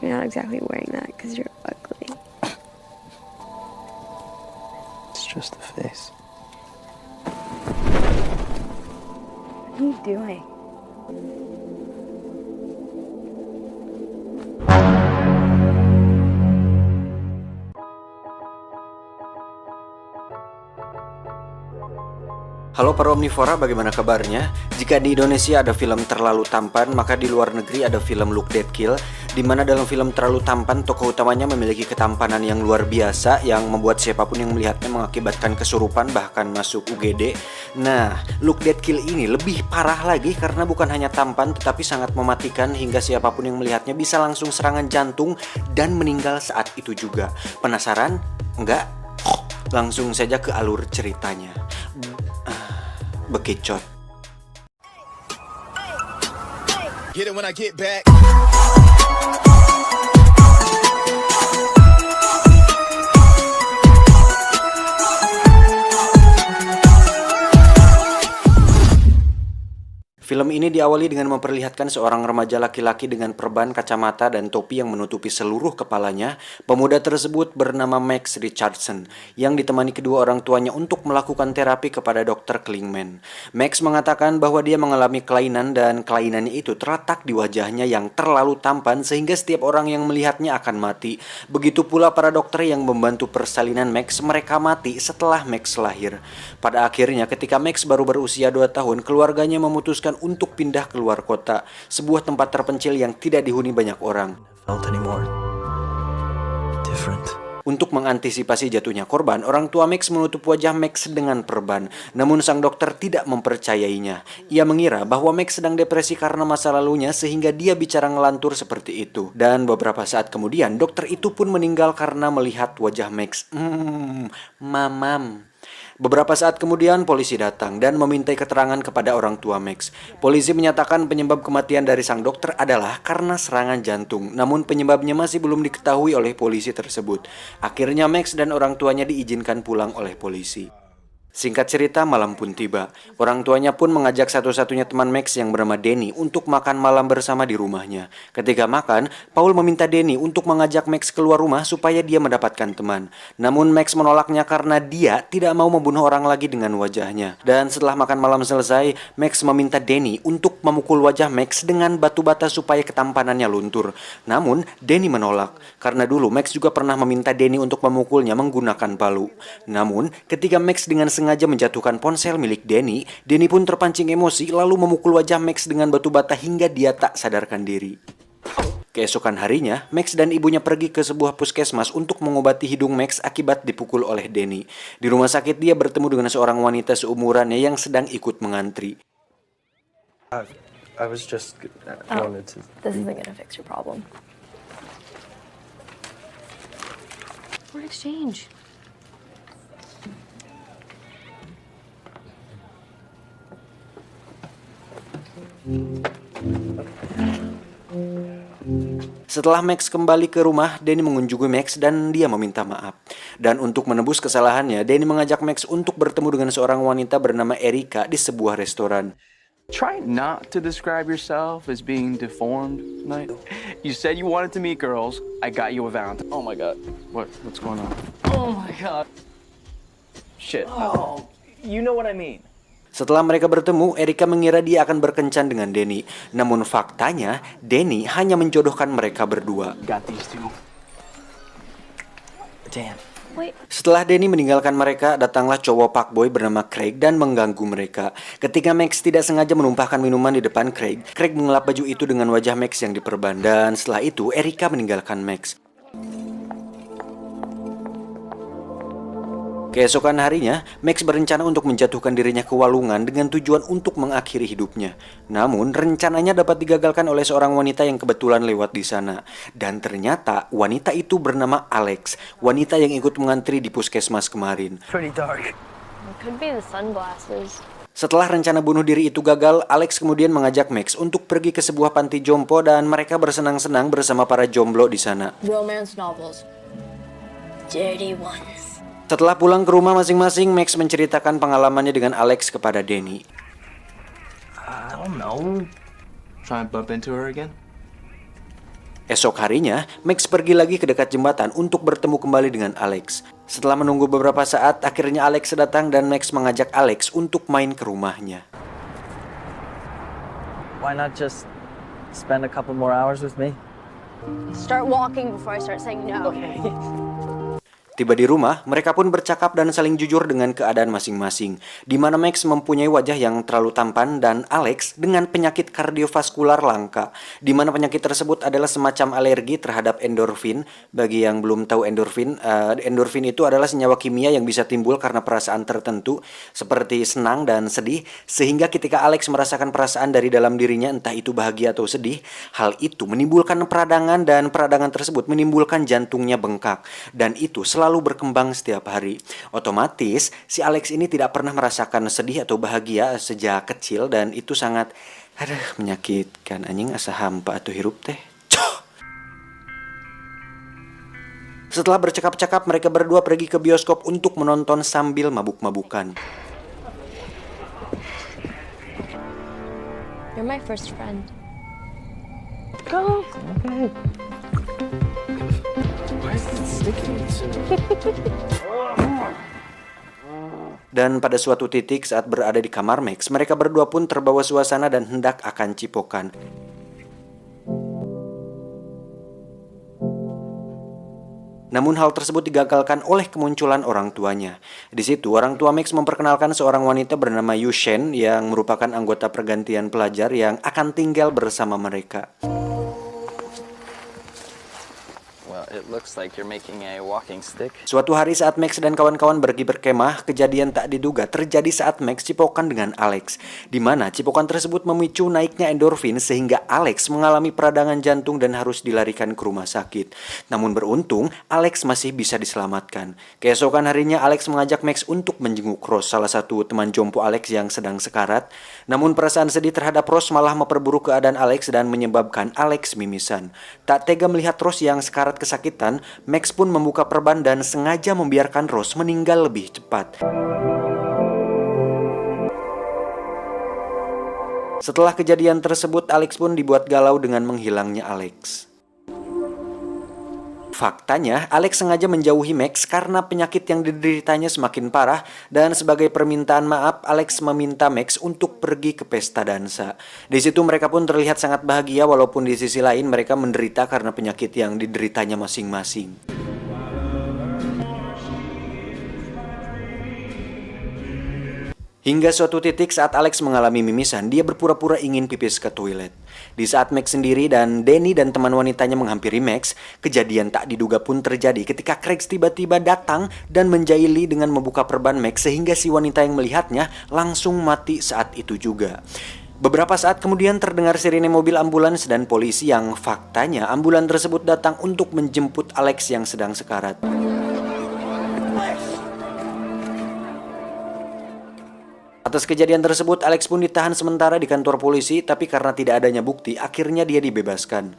You're not exactly wearing that because you're ugly. It's just a face. What are you doing? Halo para omnivora, bagaimana kabarnya? Jika di Indonesia ada film Terlalu Tampan, maka di luar negeri ada film Look Dead Kill, di mana dalam film Terlalu Tampan, tokoh utamanya memiliki ketampanan yang luar biasa yang membuat siapapun yang melihatnya mengakibatkan kesurupan bahkan masuk UGD. Nah, Look Dead Kill ini lebih parah lagi karena bukan hanya tampan tetapi sangat mematikan hingga siapapun yang melihatnya bisa langsung serangan jantung dan meninggal saat itu juga. Penasaran? Enggak? Langsung saja ke alur ceritanya. Bekicot. Get it when I get back. Film ini diawali dengan memperlihatkan seorang remaja laki-laki dengan perban, kacamata, dan topi yang menutupi seluruh kepalanya. Pemuda tersebut bernama Max Richardson, yang ditemani kedua orang tuanya untuk melakukan terapi kepada Dr. Klingman. Max mengatakan bahwa dia mengalami kelainan dan kelainannya itu terletak di wajahnya yang terlalu tampan sehingga setiap orang yang melihatnya akan mati. Begitu pula para dokter yang membantu persalinan Max, mereka mati setelah Max lahir. Pada akhirnya ketika Max baru berusia 2 tahun, keluarganya memutuskan untuk pindah keluar kota, sebuah tempat terpencil yang tidak dihuni banyak orang. Untuk mengantisipasi jatuhnya korban, orang tua Max menutup wajah Max dengan perban. Namun sang dokter tidak mempercayainya. Ia mengira bahwa Max sedang depresi karena masa lalunya sehingga dia bicara ngelantur seperti itu. Dan beberapa saat kemudian, dokter itu pun meninggal karena melihat wajah Max. Mamam. Beberapa saat kemudian polisi datang dan memintai keterangan kepada orang tua Max. Polisi menyatakan penyebab kematian dari sang dokter adalah karena serangan jantung. Namun penyebabnya masih belum diketahui oleh polisi tersebut. Akhirnya Max dan orang tuanya diizinkan pulang oleh polisi. Singkat cerita, malam pun tiba. Orang tuanya pun mengajak satu-satunya teman Max yang bernama Denny untuk makan malam bersama di rumahnya. Ketika makan, Paul meminta Denny untuk mengajak Max keluar rumah supaya dia mendapatkan teman. Namun Max menolaknya karena dia tidak mau membunuh orang lagi dengan wajahnya. Dan setelah makan malam selesai, Max meminta Denny untuk memukul wajah Max dengan batu bata supaya ketampanannya luntur. Namun, Denny menolak. Karena dulu Max juga pernah meminta Denny untuk memukulnya menggunakan palu. Namun, ketika Max dengan sengaja menjatuhkan ponsel milik Denny, Denny pun terpancing emosi lalu memukul wajah Max dengan batu bata hingga dia tak sadarkan diri. Keesokan harinya, Max dan ibunya pergi ke sebuah puskesmas untuk mengobati hidung Max akibat dipukul oleh Denny. Di rumah sakit dia bertemu dengan seorang wanita seumurannya yang sedang ikut mengantri. I was just wanted to. This isn't gonna fix your problem. We're in exchange. Setelah Max kembali ke rumah, Denny mengunjungi Max dan dia meminta maaf. Dan untuk menebus kesalahannya, Denny mengajak Max untuk bertemu dengan seorang wanita bernama Erika di sebuah restoran. Try not to describe yourself as being deformed tonight. You said you wanted to meet girls. I got you a Valentine. Oh my god. What's going on? Oh my god. Shit. Oh, you know what I mean. Setelah mereka bertemu, Erika mengira dia akan berkencan dengan Denny. Namun faktanya, Denny hanya menjodohkan mereka berdua. Got these two. Damn. Wait. Setelah Denny meninggalkan mereka, datanglah cowok fuckboy bernama Craig dan mengganggu mereka. Ketika Max tidak sengaja menumpahkan minuman di depan Craig, Craig mengelap baju itu dengan wajah Max yang diperban. Dan setelah itu, Erika meninggalkan Max. Keesokan harinya, Max berencana untuk menjatuhkan dirinya ke walungan dengan tujuan untuk mengakhiri hidupnya. Namun, rencananya dapat digagalkan oleh seorang wanita yang kebetulan lewat di sana. Dan ternyata, wanita itu bernama Alex, wanita yang ikut mengantri di puskesmas kemarin. Pretty dark. It could be the sunglasses. Setelah rencana bunuh diri itu gagal, Alex kemudian mengajak Max untuk pergi ke sebuah panti jompo dan mereka bersenang-senang bersama para jomblo di sana. Romance novels. Dirty ones. Setelah pulang ke rumah masing-masing, Max menceritakan pengalamannya dengan Alex kepada Denny. I don't know. Try and bump into her again? Esok harinya, Max pergi lagi ke dekat jembatan untuk bertemu kembali dengan Alex. Setelah menunggu beberapa saat, akhirnya Alex datang dan Max mengajak Alex untuk main ke rumahnya. Why not just spend a couple more hours with me? Start walking before I start saying no. Tiba di rumah, mereka pun bercakap dan saling jujur dengan keadaan masing-masing, di mana Max mempunyai wajah yang terlalu tampan dan Alex dengan penyakit kardiovaskular langka, di mana penyakit tersebut adalah semacam alergi terhadap endorfin. Bagi yang belum tahu endorfin, endorfin itu adalah senyawa kimia yang bisa timbul karena perasaan tertentu, seperti senang dan sedih, sehingga ketika Alex merasakan perasaan dari dalam dirinya, entah itu bahagia atau sedih, hal itu menimbulkan peradangan dan peradangan tersebut menimbulkan jantungnya bengkak, dan itu selalu berkembang setiap hari. Otomatis, si Alex ini tidak pernah merasakan sedih atau bahagia sejak kecil dan itu sangat menyakitkan. Anjing asa hampa atau hirup teh. Setelah bercakap-cakap, mereka berdua pergi ke bioskop untuk menonton sambil mabuk-mabukan. You're my first friend. Go. Okay. Why is it sticking to? Dan pada suatu titik saat berada di kamar Max, mereka berdua pun terbawa suasana dan hendak akan cipokan. Namun hal tersebut digagalkan oleh kemunculan orang tuanya. Di situ orang tua Max memperkenalkan seorang wanita bernama Yushen yang merupakan anggota pergantian pelajar yang akan tinggal bersama mereka. It looks like you're making a walking stick. Suatu hari saat Max dan kawan-kawan pergi berkemah, kejadian tak diduga terjadi saat Max cipokan dengan Alex, di mana cipokan tersebut memicu naiknya endorfin sehingga Alex mengalami peradangan jantung dan harus dilarikan ke rumah sakit. Namun beruntung, Alex masih bisa diselamatkan. Keesokan harinya, Alex mengajak Max untuk menjenguk Rose, salah satu teman jompo Alex yang sedang sekarat. Namun perasaan sedih terhadap Rose malah memperburuk keadaan Alex dan menyebabkan Alex mimisan. Tak tega melihat Rose yang sekarat kesakitan, Max pun membuka perban dan sengaja membiarkan Rose meninggal lebih cepat. Setelah kejadian tersebut, Alex pun dibuat galau dengan menghilangnya Alex. Faktanya, Alex sengaja menjauhi Max karena penyakit yang dideritanya semakin parah dan sebagai permintaan maaf, Alex meminta Max untuk pergi ke pesta dansa. Di situ mereka pun terlihat sangat bahagia walaupun di sisi lain mereka menderita karena penyakit yang dideritanya masing-masing. Hingga suatu titik saat Alex mengalami mimisan, dia berpura-pura ingin pipis ke toilet. Di saat Max sendiri dan Danny dan teman wanitanya menghampiri Max, kejadian tak diduga pun terjadi ketika Craig tiba-tiba datang dan menjahili dengan membuka perban Max sehingga si wanita yang melihatnya langsung mati saat itu juga. Beberapa saat kemudian terdengar sirine mobil ambulans dan polisi yang faktanya ambulan tersebut datang untuk menjemput Alex yang sedang sekarat. Atas kejadian tersebut, Alex pun ditahan sementara di kantor polisi, tapi karena tidak adanya bukti, akhirnya dia dibebaskan.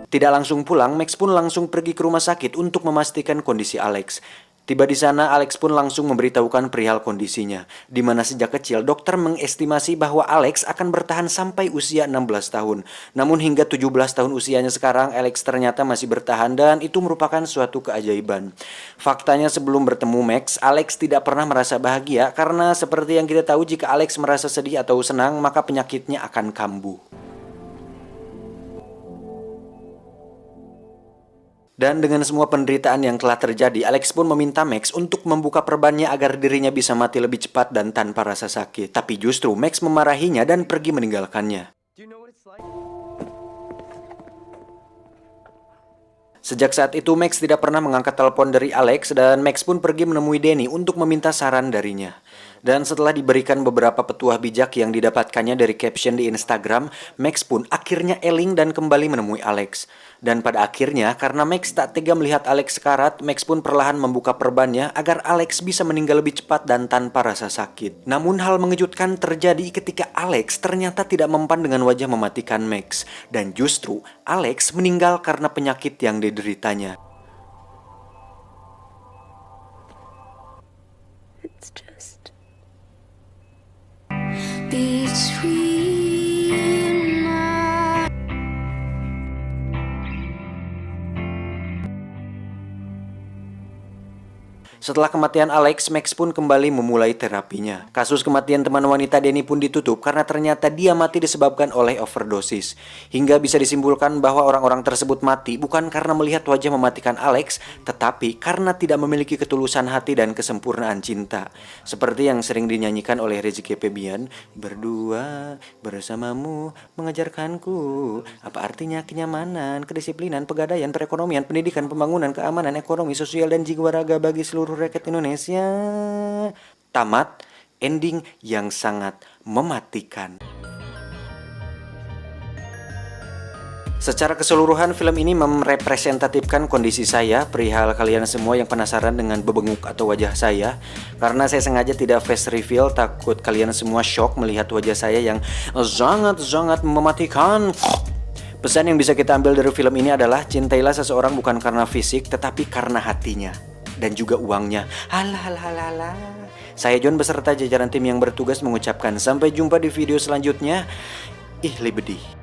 Tidak langsung pulang, Max pun langsung pergi ke rumah sakit untuk memastikan kondisi Alex. Tiba di sana, Alex pun langsung memberitahukan perihal kondisinya, di mana sejak kecil dokter mengestimasi bahwa Alex akan bertahan sampai usia 16 tahun. Namun hingga 17 tahun usianya sekarang, Alex ternyata masih bertahan dan itu merupakan suatu keajaiban. Faktanya sebelum bertemu Max, Alex tidak pernah merasa bahagia karena seperti yang kita tahu jika Alex merasa sedih atau senang, maka penyakitnya akan kambuh. Dan dengan semua penderitaan yang telah terjadi, Alex pun meminta Max untuk membuka perbannya agar dirinya bisa mati lebih cepat dan tanpa rasa sakit. Tapi justru Max memarahinya dan pergi meninggalkannya. Sejak saat itu, Max tidak pernah mengangkat telepon dari Alex dan Max pun pergi menemui Danny untuk meminta saran darinya. Dan setelah diberikan beberapa petuah bijak yang didapatkannya dari caption di Instagram, Max pun akhirnya eling dan kembali menemui Alex. Dan pada akhirnya, karena Max tak tega melihat Alex sekarat, Max pun perlahan membuka perbannya agar Alex bisa meninggal lebih cepat dan tanpa rasa sakit. Namun hal mengejutkan terjadi ketika Alex ternyata tidak mempan dengan wajah mematikan Max. Dan justru Alex meninggal karena penyakit yang dideritanya. It's just between my Setelah kematian Alex, Max pun kembali memulai terapinya. Kasus kematian teman wanita Denny pun ditutup karena ternyata dia mati disebabkan oleh overdosis. Hingga bisa disimpulkan bahwa orang-orang tersebut mati bukan karena melihat wajah mematikan Alex, tetapi karena tidak memiliki ketulusan hati dan kesempurnaan cinta. Seperti yang sering dinyanyikan oleh Rizky Febian, berdua bersamamu mengajarkanku apa artinya kenyamanan, kedisiplinan, pegadaian, perekonomian, pendidikan, pembangunan, keamanan, ekonomi, sosial, dan jiwa raga bagi seluruh rakyat Indonesia. Tamat, ending yang sangat mematikan. Secara keseluruhan film ini merepresentatifkan kondisi saya perihal kalian semua yang penasaran dengan bebenguk atau wajah saya. Karena saya sengaja tidak face reveal, takut kalian semua shock melihat wajah saya yang sangat-sangat mematikan. Pesan yang bisa kita ambil dari film ini adalah cintailah seseorang bukan karena fisik tetapi karena hatinya dan juga uangnya. Halah. Saya John beserta jajaran tim yang bertugas mengucapkan sampai jumpa di video selanjutnya. Ih, libedih.